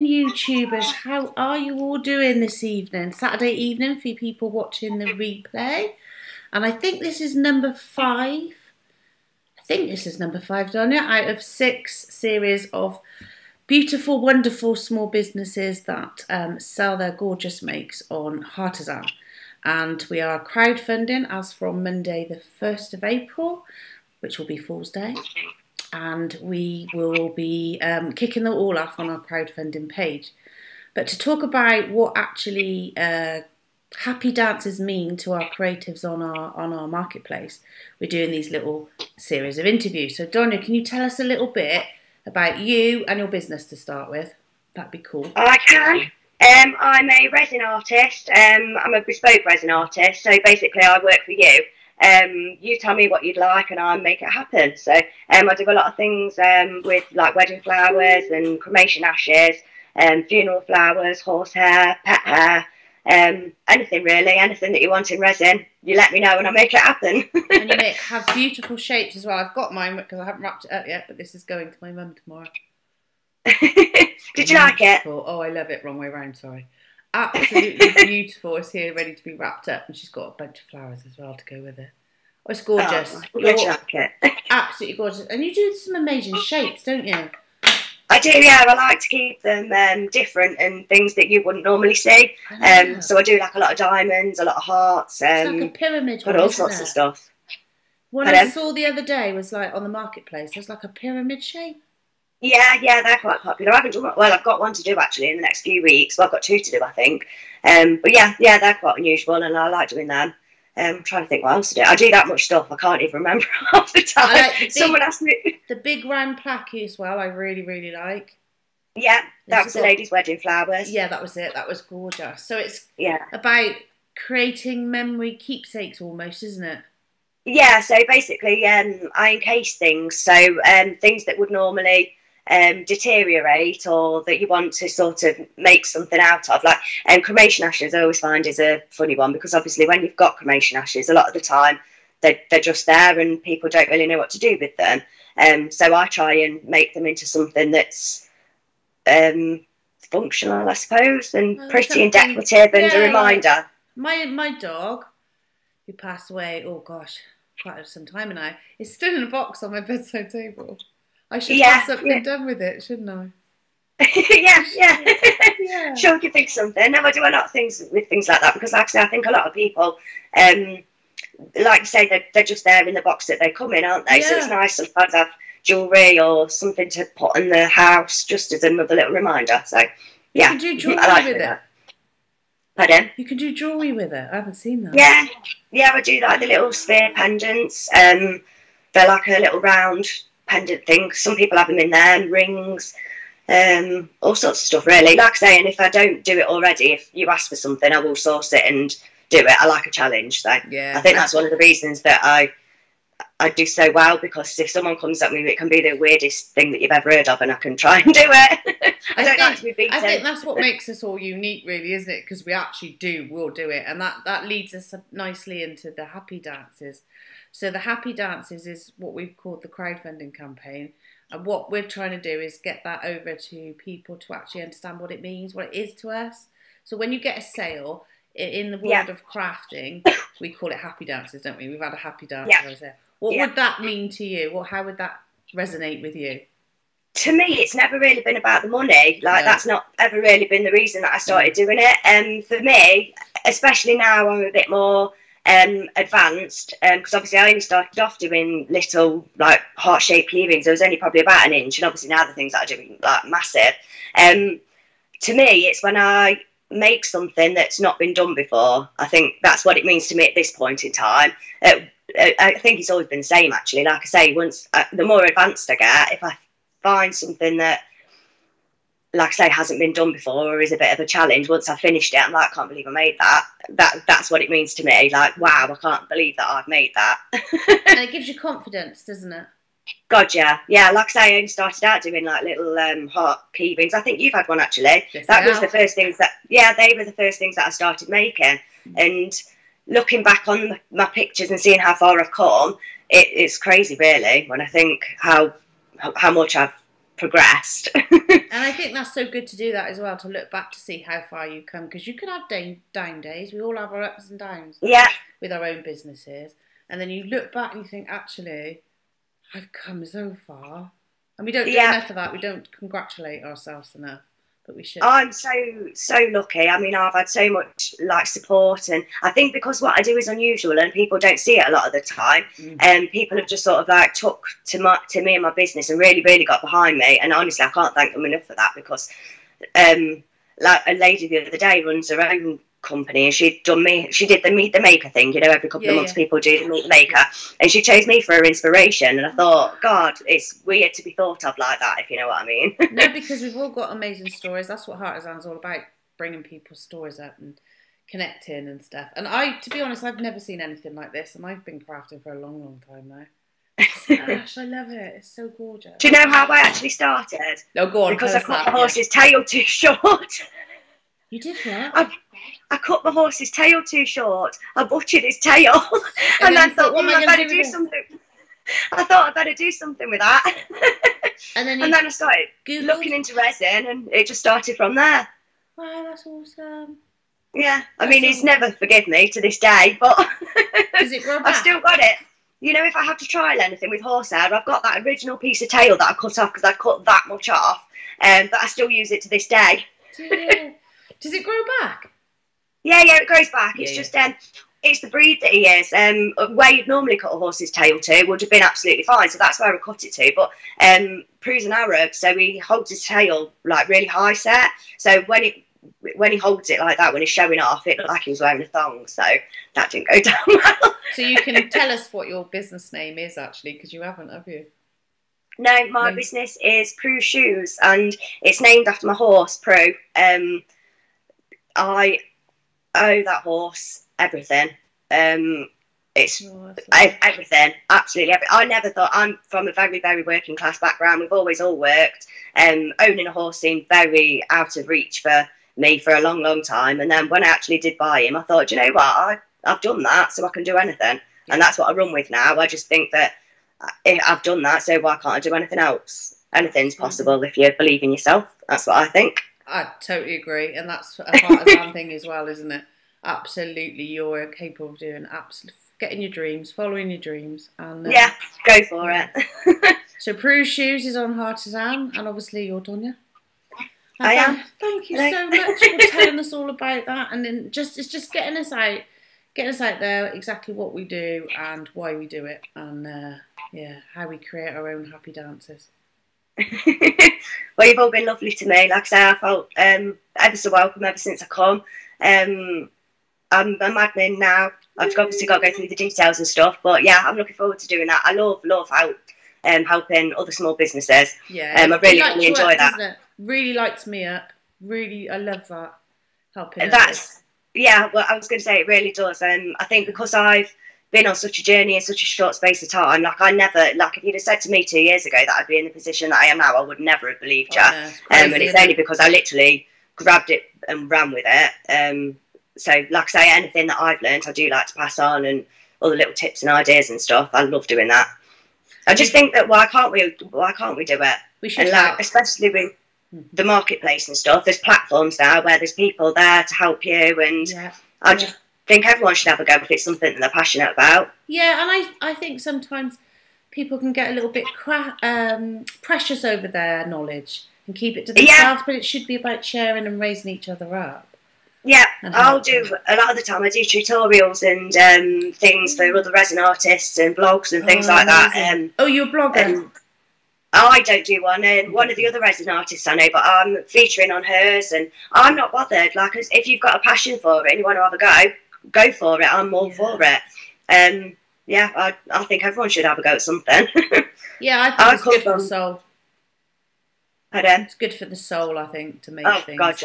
YouTubers, how are you all doing this evening? Saturday evening for you people watching the replay. And I think this is number 5. I think this is number 5, Donya, out of 6 series of beautiful, wonderful small businesses that sell their gorgeous makes on Heartizan. And we are crowdfunding as from Monday the 1st of April, which will be Fool's Day. And we will be kicking them all off on our crowdfunding page. But to talk about what actually happy dances mean to our creatives on our marketplace, we're doing these little series of interviews. So Donya, can you tell us a little bit about you and your business to start with? That'd be cool. I can. I'm a resin artist. I'm a bespoke resin artist. So basically I work for you. You tell me what you'd like and I'll make it happen. So I do a lot of things with like wedding flowers and cremation ashes, funeral flowers, horsehair, pet hair, anything really, anything that you want in resin, you let me know and I'll make it happen. And you have beautiful shapes as well. I've got mine because I haven't wrapped it up yet, but this is going to my mum tomorrow. Did you like it? Oh, I love it. Wrong way round, sorry. Absolutely beautiful. It's here ready to be wrapped up, and she's got a bunch of flowers as well to go with it. Oh, it's gorgeous. Oh, good jacket. Absolutely gorgeous. And you do some amazing shapes, don't you? I do, yeah. I like to keep them different and things that you wouldn't normally see. So I do like a lot of diamonds, a lot of hearts. It's like a pyramid. But all sorts of stuff. What I saw the other day was like on the marketplace. There's like a pyramid shape. Yeah, they're quite popular. I haven't done well. I've got one to do actually in the next few weeks. Well, I've got 2 to do, I think. But yeah, they're quite unusual, and I like doing them. I'm trying to think what else to do. I do that much stuff. I can't even remember half the time. Like someone asked me. The big round plaque as well. I really like. Yeah, that was the lady's wedding flowers. Yeah, that was it. That was gorgeous. So it's about creating memory keepsakes almost, isn't it? Yeah. So basically, I encase things. So things that would normally deteriorate or that you want to sort of make something out of, like cremation ashes I always find is a funny one, because obviously when you've got cremation ashes a lot of the time they're just there and people don't really know what to do with them, so I try and make them into something that's functional, I suppose, and pretty and decorative and a reminder. My dog, who passed away, oh gosh, quite some time now, is still in a box on my bedside table. I should have something done with it, shouldn't I? yeah. Sure, we could think something. No, I do a lot of things with things like that, because like I say, I think a lot of people, like you say, they're just there in the box that they come in, aren't they? Yeah. So it's nice sometimes to have jewellery or something to put in the house just as another little reminder. So, yeah. You can do jewellery with it. Pardon? You can do jewellery with it. I haven't seen that. Yeah, I do like the little sphere pendants. They're like a little round pendant thing. Some people have them in there, and rings, all sorts of stuff really. Like I say, and if I don't do it already, if you ask for something, I will source it and do it. I like a challenge, so yeah, I think that's one of the reasons that I do so well, because if someone comes at me, it can be the weirdest thing that you've ever heard of and I can try and do it. I don't like to be beaten. I think that's what makes us all unique really, isn't it? Because we actually will do it, and that leads us nicely into the happy dances. So the happy dances is what we've called the crowdfunding campaign, and what we're trying to do is get that over to people to actually understand what it means, what it is to us. So when you get a sale in the world of crafting, we call it happy dances, don't we? We've had a happy dance. What would that mean to you? How would that resonate with you? To me, it's never really been about the money. Like that's not ever really been the reason that I started doing it. And for me, especially now, I'm a bit more advanced, because obviously I only started off doing little like heart-shaped earrings. There was only probably about an inch, and obviously now the things that I do like massive. To me, it's when I make something that's not been done before. I think that's what it means to me at this point in time. I think it's always been the same actually. Like I say, once the more advanced I get, if I find something that, like I say, hasn't been done before or is a bit of a challenge, once I've finished it, I'm like, I can't believe I made that. That's what it means to me. Like, wow, I can't believe that I've made that. And it gives you confidence, doesn't it? God, yeah. Yeah, like I say, I only started out doing like little heart key rings. I think you've had one actually. Yes, that was the first things that, they were the first things that I started making. And looking back on my pictures and seeing how far I've come, it's crazy really, when I think how much I've progressed. And I think that's so good to do that as well, to look back to see how far you come, because you can have down days. We all have our ups and downs with our own businesses. And then you look back and you think, actually, I've come so far. And we don't do enough of that. We don't congratulate ourselves enough, but we should. I'm so lucky. I mean, I've had so much like support, and I think because what I do is unusual and people don't see it a lot of the time, and people have just sort of like took to me and my business and really got behind me. And honestly, I can't thank them enough for that, because like a lady the other day runs her own company, and she did the Meet the Maker thing, you know, every couple of months people do the Meet the Maker, and she chose me for her inspiration. And I thought, God, it's weird to be thought of like that, if you know what I mean. No, because we've all got amazing stories. That's what Heartizan's all about, bringing people's stories up and connecting and stuff. And to be honest, I've never seen anything like this, and I've been crafting for a long time now. Gosh, I love it. It's so gorgeous. Do you know how I actually started? No, go on. Because I cut the horse's tail too short. You did what? I cut my horse's tail too short. I butchered his tail, and then thought, I better do something. I thought I better do something with that. And then I started looking into resin, and it just started from there. Wow, that's awesome. Yeah, I mean, he's never forgiven me to this day, but does it grow back? I've still got it. You know, if I have to trial anything with horsehair, I've got that original piece of tail that I cut off because I cut that much off, but I still use it to this day. Does it grow back? Yeah, it grows back. It's just it's the breed that he is. Where you'd normally cut a horse's tail to would have been absolutely fine, so that's where I cut it to. But Prus an Arab, so he holds his tail like really high set. So when he holds it like that, when he's showing off, it looked like he was wearing a thong. So that didn't go down well. So you can tell us what your business name is, actually, because you haven't, have you? No, my business is Prus Shoes, and it's named after my horse, Prue. I owe that horse everything. It's everything, absolutely everything. I never thought, I'm from a very working class background. We've always all worked. Owning a horse seemed very out of reach for me for a long time. And then when I actually did buy him, I thought, you know what, I've done that, so I can do anything. And that's what I run with now. I just think that I've done that, so why can't I do anything else? Anything's possible if you believe in yourself. That's what I think. I totally agree, and that's a Heartizan thing as well, isn't it? Absolutely, you're capable of doing getting your dreams, following your dreams, and go for it. So Prus Shoes is on Heartizan, and obviously you're Donya. I am. Thank you so much for telling us all about that, and then it's just getting us out there, exactly what we do and why we do it, and how we create our own happy dances. Well, you've all been lovely to me. Like I say, I felt ever so welcome ever since I come. I'm admin now. I've obviously got to go through the details and stuff, but yeah, I'm looking forward to doing that. I love helping other small businesses. Yeah, I really enjoy that. Really lights me up. Really, I love that, helping. Yeah. Well, I was going to say it really does. I think because I've been on such a journey in such a short space of time, if you'd have said to me 2 years ago that I'd be in the position that I am now, I would never have believed you. And it's only because I literally grabbed it and ran with it. So like I say, anything that I've learned, I do like to pass on, and all the little tips and ideas and stuff. I love doing that. I just think that why can't we do it? We should, and especially with the marketplace and stuff. There's platforms now where there's people there to help you, and I just think everyone should have a go if it's something that they're passionate about. Yeah, and I think sometimes people can get a little bit precious over their knowledge and keep it to themselves, but it should be about sharing and raising each other up. Yeah, I'll do a lot of the time. I do tutorials and things for other resin artists and blogs and things like that. You're a blogger? I don't do one, and one of the other resin artists I know, but I'm featuring on hers, and I'm not bothered. Like, if you've got a passion for it and you want to have a go for it. I'm all for it. I think everyone should have a go at something. Yeah, I think it's good for the soul. Pardon? It's good for the soul, I think, to make things. Oh, God,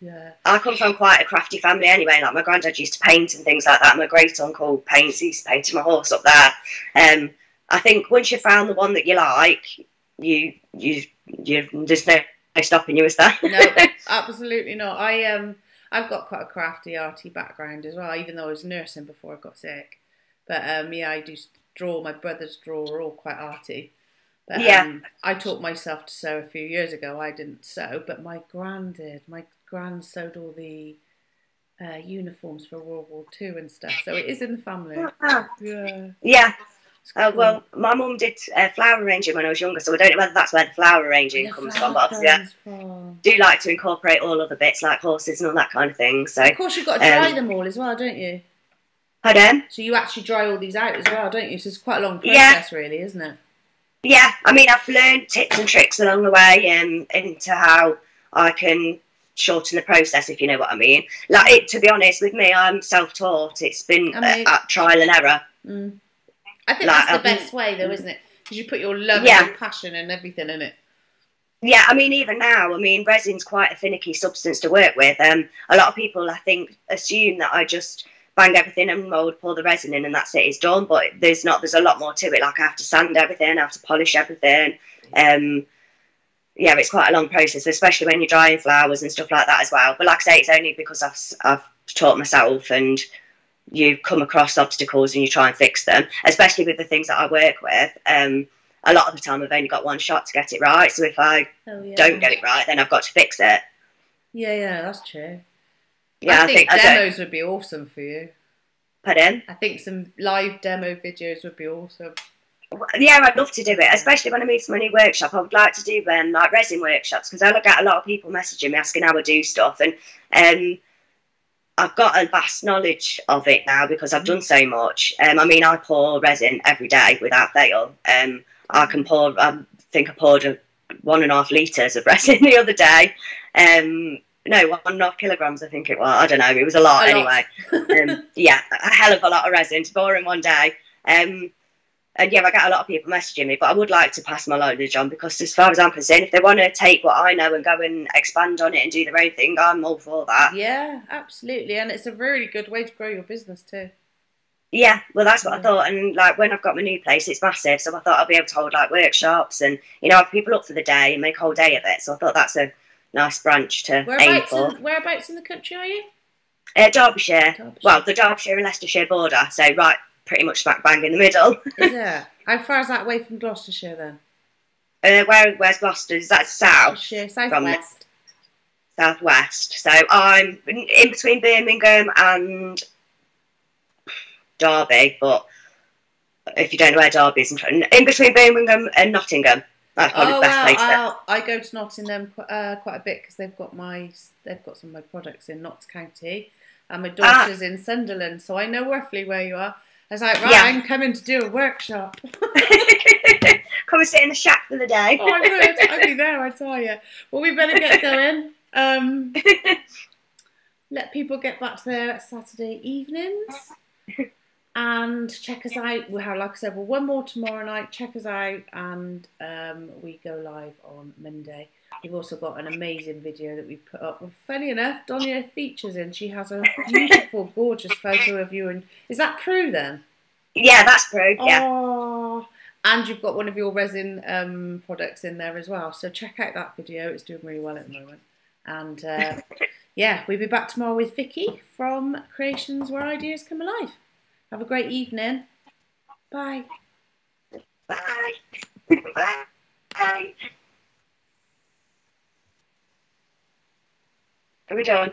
yeah. I come from quite a crafty family anyway. Like, my granddad used to paint and things like that. My great uncle paints. He's painted my horse up there. I think once you've found the one that you like, there's no stopping you, is there? No, absolutely not. I've got quite a crafty, arty background as well, even though I was nursing before I got sick. But I do draw. My brothers draw are all quite arty. But Yeah. I taught myself to sew a few years ago. I didn't sew, but my gran did. My gran sewed all the uniforms for World War Two and stuff. So it is in the family. Ah. Yeah, Yeah. it's cool. Well, my mum did flower arranging when I was younger, so I don't know whether that's where the flower Where arranging the comes from. flower But obviously, I comes from. do like to incorporate all other bits like horses and all that kind of thing. So, Of course, you've got to dry them all as well, don't you? pardon? So you actually dry all these out as well, don't you? So it's quite a long Yeah. process, really, isn't it? Yeah. I mean, I've learned tips and tricks along the way into how I can shorten the process, if you know what I mean. Like, to be honest with me, I'm self-taught. It's been I mean, trial and error. I think Like, that's the best way, though, isn't it? Because you put your love Yeah. and your passion and everything in it. Yeah, I mean, even now, I mean, resin's quite a finicky substance to work with. A lot of people, I think, assume that I just bang everything and mould, pour the resin in, and that's it, it's done. But there's not. There's a lot more to it. Like, I have to sand everything, I have to polish everything. Yeah, it's quite a long process, especially when you're drying flowers and stuff like that as well. But like I say, it's only because I've taught myself, and you come across obstacles and you try and fix them, especially with the things that I work with. A lot of the time I've only got one shot to get it right, so if I don't get it right, then I've got to fix it. Yeah, that's true. Yeah, I think demos would be awesome for you. Pardon? I think some live demo videos would be awesome. Yeah, I'd love to do it, especially when I move to my new workshop. I would like to do like resin workshops, because I get a lot of people messaging me asking how I do stuff, and I've got a vast knowledge of it now because I've done so much. I mean, I pour resin every day without fail. I can pour, I think I poured 1.5 litres of resin the other day. No, 1.5 kilograms, I think it was. I don't know, it was a lot anyway. Yeah, a hell of a lot of resin to pour in one day. And yeah, I get a lot of people messaging me, but I would like to pass my knowledge on, because as far as I'm concerned, if they want to take what I know and go and expand on it and do their own thing, I'm all for that. Yeah, absolutely. And it's a really good way to grow your business too. Yeah, well, that's what I thought. And like, when I've got my new place, it's massive, so I thought I'll be able to hold like workshops and, you know, have people up for the day and make a whole day of it. So I thought that's a nice branch to aim for. Whereabouts in the country are you? Derbyshire. Well, the Derbyshire and Leicestershire border, so right, pretty much smack bang in the middle. Is it? How far is that away from Gloucestershire then? Where's Gloucester? Is that south? Southwest. Southwest. So I'm in between Birmingham and Derby, but if you don't know where Derby is, in between Birmingham and Nottingham. That's probably the best place. I go to Nottingham quite a bit, because they've got some of my products in Notts County, and my daughter's in Sunderland, so I know roughly where you are. I was like, right, yeah. I'm coming to do a workshop. Come and sit in the shack for the day. Oh, I would. I'd be there, I tell you. Well, we better get going. Let people get back to their Saturday evenings. And check us out. We have, like I said, one more tomorrow night. Check us out, and we go live on Monday. We've also got an amazing video that we've put up. Well, funny enough, Donya features in. She has a beautiful, gorgeous photo of you. And is that Prue then? Yeah, that's Prue. Yeah. Oh, and you've got one of your resin products in there as well. So check out that video. It's doing really well at the moment. And yeah, we'll be back tomorrow with Vicky from Creations Where Ideas Come Alive. Have a great evening. Bye. Bye. Bye. Bye. Are we done?